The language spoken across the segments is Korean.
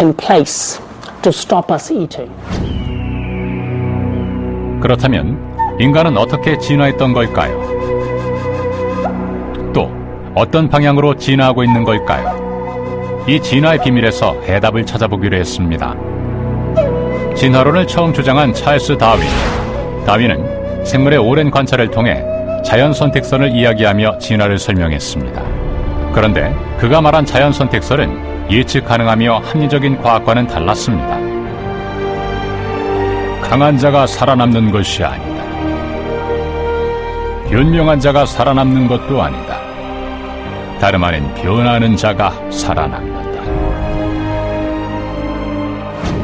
in place to stop us eating. 그렇다면 인간은 어떻게 진화했던 걸까요? 또 어떤 방향으로 진화하고 있는 걸까요? 이 진화의 비밀에서 해답을 찾아보기로 했습니다. 진화론을 처음 주장한 찰스 다윈. 다윈은 생물의 오랜 관찰을 통해 자연 선택선을 이야기하며 진화를 설명했습니다. 그런데 그가 말한 자연 선택선은 예측 가능하며 합리적인 과학과는 달랐습니다. 강한 자가 살아남는 것이 아니다. 현명한 자가 살아남는 것도 아니다. 다름 아닌 변하는 자가 살아남는다.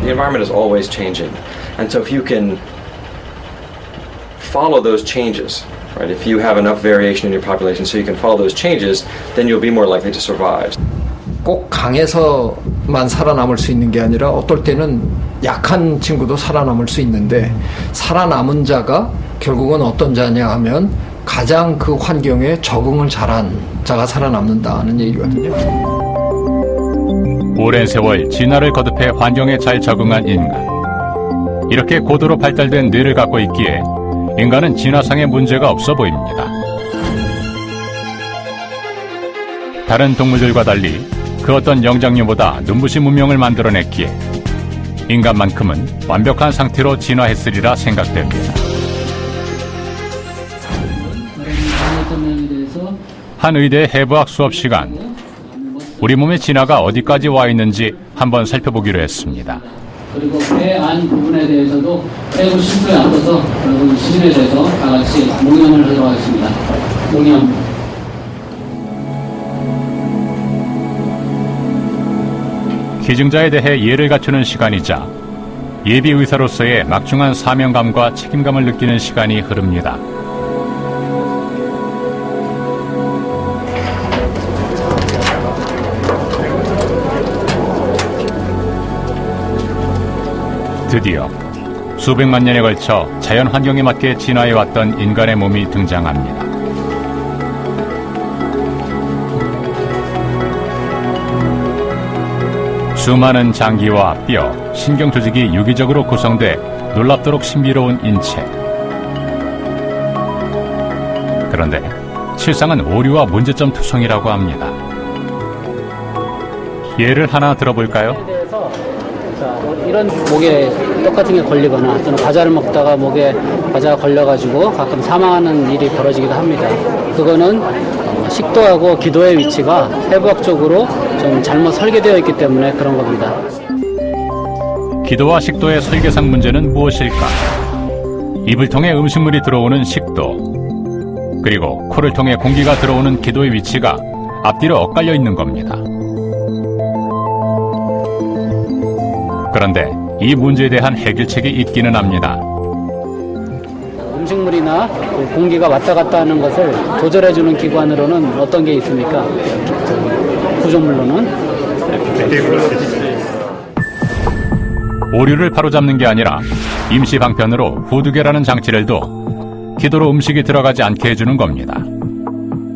The environment is always changing, and so if you can follow those changes, right? If you have enough variation in your population so you can follow those changes, then you'll be more likely to survive. 꼭 강해서만 살아남을 수 있는 게 아니라 어떨 때는 약한 친구도 살아남을 수 있는데, 살아남은 자가 결국은 어떤 자냐 하면 가장 그 환경에 적응을 잘한 자가 살아남는다는 얘기거든요. 오랜 세월 진화를 거듭해 환경에 잘 적응한 인간. 이렇게 고도로 발달된 뇌를 갖고 있기에 인간은 진화상의 문제가 없어 보입니다. 다른 동물들과 달리 그 어떤 영장류보다 눈부신 문명을 만들어냈기에 인간만큼은 완벽한 상태로 진화했으리라 생각됩니다. 한 의대의 해부학 수업 시간, 우리 몸의 진화가 어디까지 와 있는지 한번 살펴보기로 했습니다. 그리고 배 안 부분에 대해서도 해부 심표에 앞서서 여러분 시즌에 대해서 다 같이 몽염을 하도록 하겠습니다. 몽염. 기증자에 대해 예를 갖추는 시간이자 예비 의사로서의 막중한 사명감과 책임감을 느끼는 시간이 흐릅니다. 드디어 수백만 년에 걸쳐 자연 환경에 맞게 진화해왔던 인간의 몸이 등장합니다. 수많은 장기와 뼈, 신경 조직이 유기적으로 구성돼 놀랍도록 신비로운 인체. 그런데 실상은 오류와 문제점 투성이라고 합니다. 예를 하나 들어볼까요? 이런 목에 똑같은 게 걸리거나 또는 과자를 먹다가 목에 과자가 걸려가지고 가끔 사망하는 일이 벌어지기도 합니다. 그거는 식도하고 기도의 위치가 해부학적으로 좀 잘못 설계되어 있기 때문에 그런 겁니다. 기도와 식도의 설계상 문제는 무엇일까? 입을 통해 음식물이 들어오는 식도, 그리고 코를 통해 공기가 들어오는 기도의 위치가 앞뒤로 엇갈려 있는 겁니다. 그런데 이 문제에 대한 해결책이 있기는 합니다. 음식물이나 공기가 왔다 갔다 하는 것을 조절해주는 기관으로는 어떤 게 있습니까? 구조물로는? 오류를 바로잡는 게 아니라 임시 방편으로 후두개라는 장치를 둬 기도로 음식이 들어가지 않게 해주는 겁니다.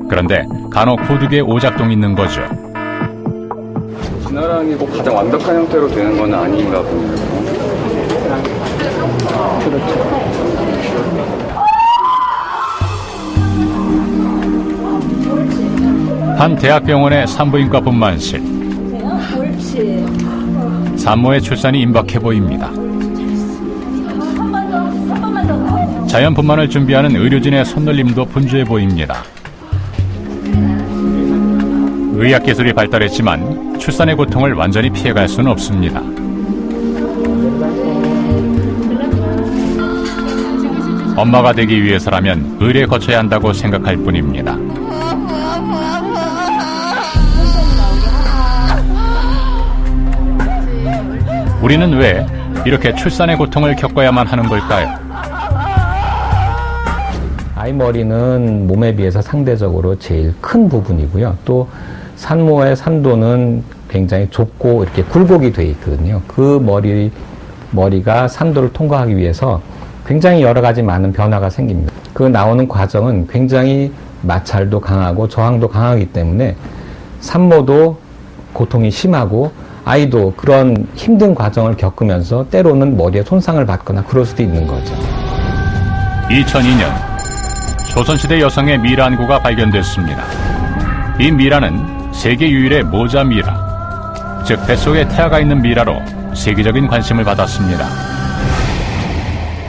그런데 간혹 후두개에 오작동이 있는 거죠. 진화랑이 꼭 가장 완벽한 형태로 되는 건 아닌가 봅니다. 그렇죠. 한 대학병원의 산부인과 분만실. 산모의 출산이 임박해 보입니다. 자연 분만을 준비하는 의료진의 손놀림도 분주해 보입니다. 의학기술이 발달했지만 출산의 고통을 완전히 피해갈 수는 없습니다. 엄마가 되기 위해서라면 의뢰에 거쳐야 한다고 생각할 뿐입니다. 우리는 왜 이렇게 출산의 고통을 겪어야만 하는 걸까요? 아이 머리는 몸에 비해서 상대적으로 제일 큰 부분이고요. 또 산모의 산도는 굉장히 좁고 이렇게 굴곡이 되어 있거든요. 그 머리가 산도를 통과하기 위해서 굉장히 여러 가지 많은 변화가 생깁니다. 그 나오는 과정은 굉장히 마찰도 강하고 저항도 강하기 때문에 산모도 고통이 심하고 아이도 그런 힘든 과정을 겪으면서 때로는 머리에 손상을 받거나 그럴 수도 있는 거죠. 2002년 조선시대 여성의 미라 안구가 발견됐습니다. 이 미라는 세계 유일의 모자 미라, 즉 뱃속에 태아가 있는 미라로 세계적인 관심을 받았습니다.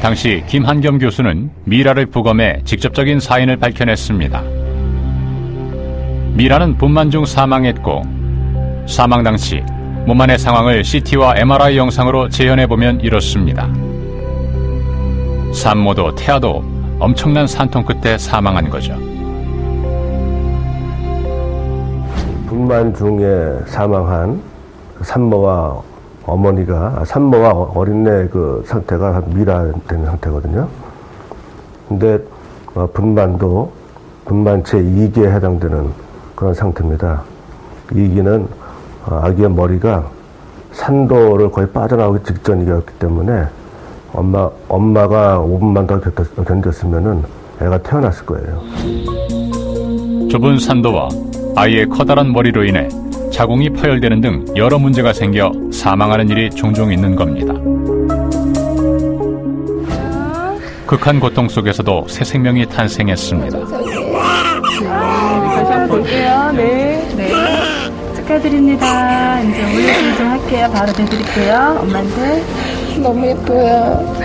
당시 김한겸 교수는 미라를 부검해 직접적인 사인을 밝혀냈습니다. 미라는 분만 중 사망했고 사망 당시 몸 안의 상황을 CT와 MRI 영상으로 재현해보면 이렇습니다. 산모도 태아도 엄청난 산통 끝에 사망한 거죠. 분만 중에 사망한 산모와 산모와 어린애 그 상태가 미라된 상태거든요. 근데 분만도 분만 제2기에 해당되는 그런 상태입니다. 2기는 아기의 머리가 산도를 거의 빠져나오기 직전이었기 때문에 엄마가 5분만 더 견뎠으면은 애가 태어났을 거예요. 좁은 산도와 아이의 커다란 머리로 인해 자궁이 파열되는 등 여러 문제가 생겨 사망하는 일이 종종 있는 겁니다. 극한 고통 속에서도 새 생명이 탄생했습니다. 다시 한번 볼게요. 네. 축하드립니다. 이제 올려드리도록 할게요. 바로 대드릴게요. 엄마한테. 너무 예뻐요.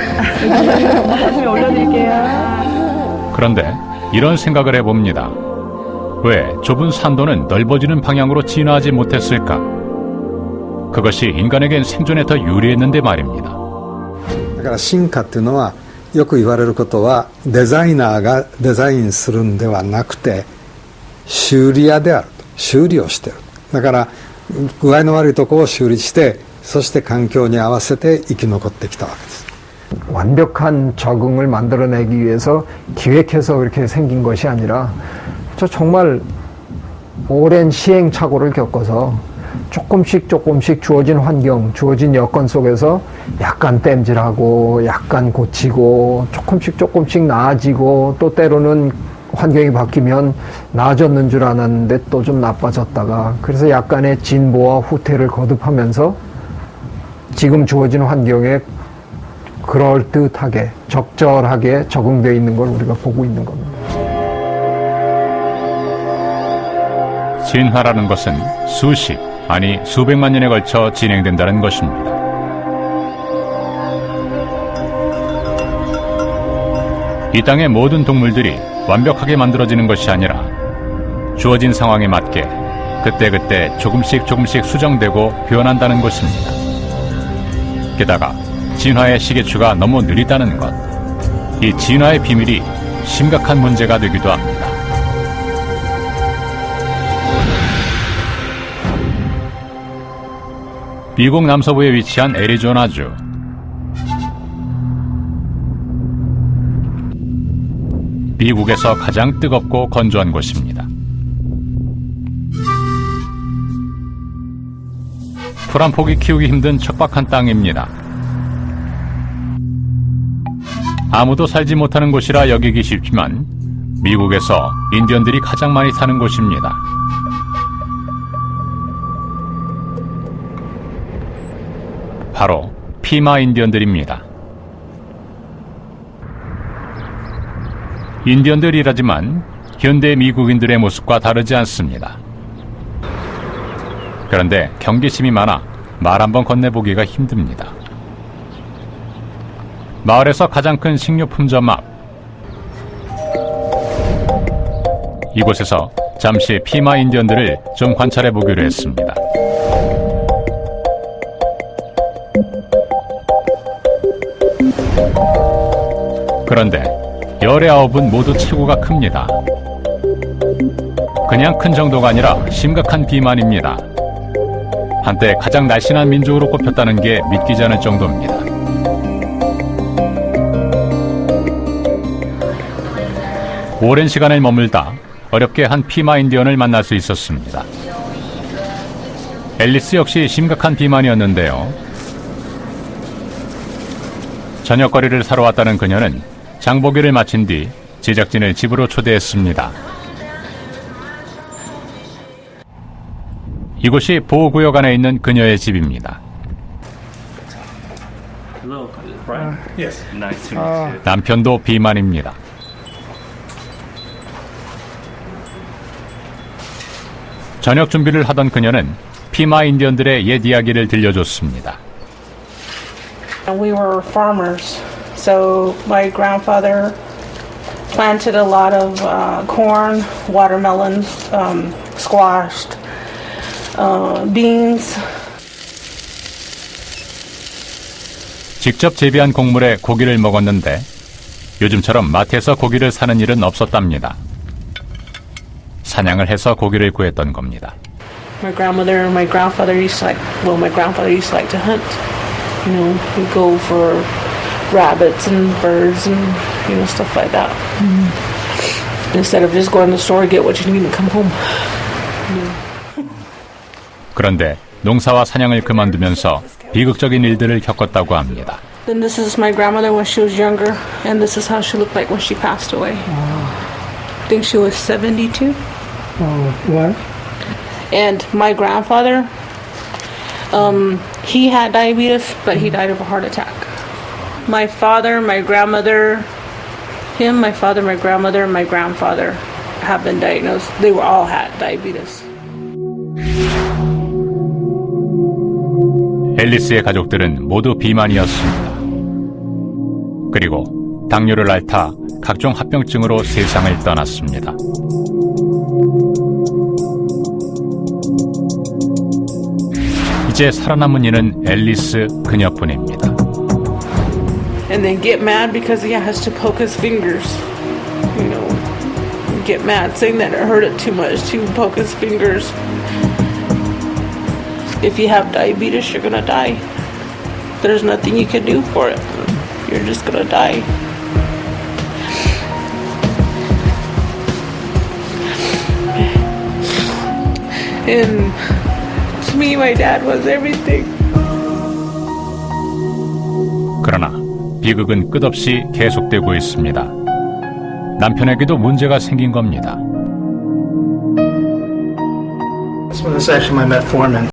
엄마 가슴에 올려드릴게요. 그런데 이런 생각을 해봅니다. 왜 좁은 산도는 넓어지는 방향으로 진화하지 못했을까? 그것이 인간에겐 생존에 더 유리했는데 말입니다. だから進化っていうのはよく言われることはデザイナーがデザインするんではなくて修理屋であると修理をしているだから具合の悪いところを修理してそして環境に合わせて生き残ってきたわけです 완벽한 적응을 만들어내기 위해서 기획해서 이렇게 생긴 것이 아니라 저 정말 오랜 시행착오를 겪어서 조금씩 주어진 환경, 주어진 여건 속에서 약간 땜질하고 약간 고치고 조금씩 나아지고 또 때로는 환경이 바뀌면 나아졌는 줄 알았는데 또 좀 나빠졌다가 그래서 약간의 진보와 후퇴를 거듭하면서 지금 주어진 환경에 그럴듯하게 적절하게 적응되어 있는 걸 우리가 보고 있는 겁니다. 진화라는 것은 수십, 아니 수백만 년에 걸쳐 진행된다는 것입니다. 이 땅의 모든 동물들이 완벽하게 만들어지는 것이 아니라 주어진 상황에 맞게 그때그때 조금씩 수정되고 변한다는 것입니다. 게다가 진화의 시계추가 너무 느리다는 것, 이 진화의 비밀이 심각한 문제가 되기도 합니다. 미국 남서부에 위치한 애리조나주. 미국에서 가장 뜨겁고 건조한 곳입니다. 풀 한 폭이 키우기 힘든 척박한 땅입니다. 아무도 살지 못하는 곳이라 여기기 쉽지만 미국에서 인디언들이 가장 많이 사는 곳입니다. 바로 피마 인디언들입니다. 인디언들이라지만 현대 미국인들의 모습과 다르지 않습니다. 그런데 경계심이 많아 말 한번 건네보기가 힘듭니다. 마을에서 가장 큰 식료품점 앞. 이곳에서 잠시 피마 인디언들을 좀 관찰해보기로 했습니다. 그런데 19은 모두 체구가 큽니다. 그냥 큰 정도가 아니라 심각한 비만입니다. 한때 가장 날씬한 민족으로 꼽혔다는 게 믿기지 않을 정도입니다. 오랜 시간을 머물다 어렵게 한 피마 인디언을 만날 수 있었습니다. 앨리스 역시 심각한 비만이었는데요. 저녁거리를 사러 왔다는 그녀는 장보기를 마친 뒤 제작진을 집으로 초대했습니다. 이곳이 보호구역 안에 있는 그녀의 집입니다. 남편도 비만입니다. 저녁 준비를 하던 그녀는 피마 인디언들의 옛 이야기를 들려줬습니다. We were farmers, so my grandfather planted a lot of corn, watermelons, squash, beans. 직접 재배한 곡물에 고기를 먹었는데 요즘처럼 마트에서 고기를 사는 일은 없었답니다. 사냥을 해서 고기를 구했던 겁니다. My grandmother and my grandfather used to my grandfather used to hunt. You know, we'd go for rabbits and birds and, stuff like that. Instead of just going to the store, get what you need and come home. 그런데 농사와 사냥을 그만두면서 비극적인 일들을 겪었다고 합니다. Then this is my grandmother when she was younger, and this is how she looked like when she passed away. I think she was 72. What? And my grandfather, he had diabetes, but he died of a heart attack. My father, my grandmother, my father, my grandmother, and my grandfather have been diagnosed. They were all had diabetes. 앨리스의 가족들은 모두 비만이었습니다. 그리고 당뇨를 앓다 각종 합병증으로 세상을 떠났습니다. 이제 살아남은 이는 앨리스 그녀뿐입니다. And then get mad because he has to poke his fingers. Get mad saying that it hurt it too much to poke his fingers. If you have diabetes, you're gonna die. There's nothing you can do for it. You're just gonna die. And to me, my dad was everything. 그러나 비극은 끝없이 계속되고 있습니다. 남편에게도 문제가 생긴 겁니다. This is actually my metformin.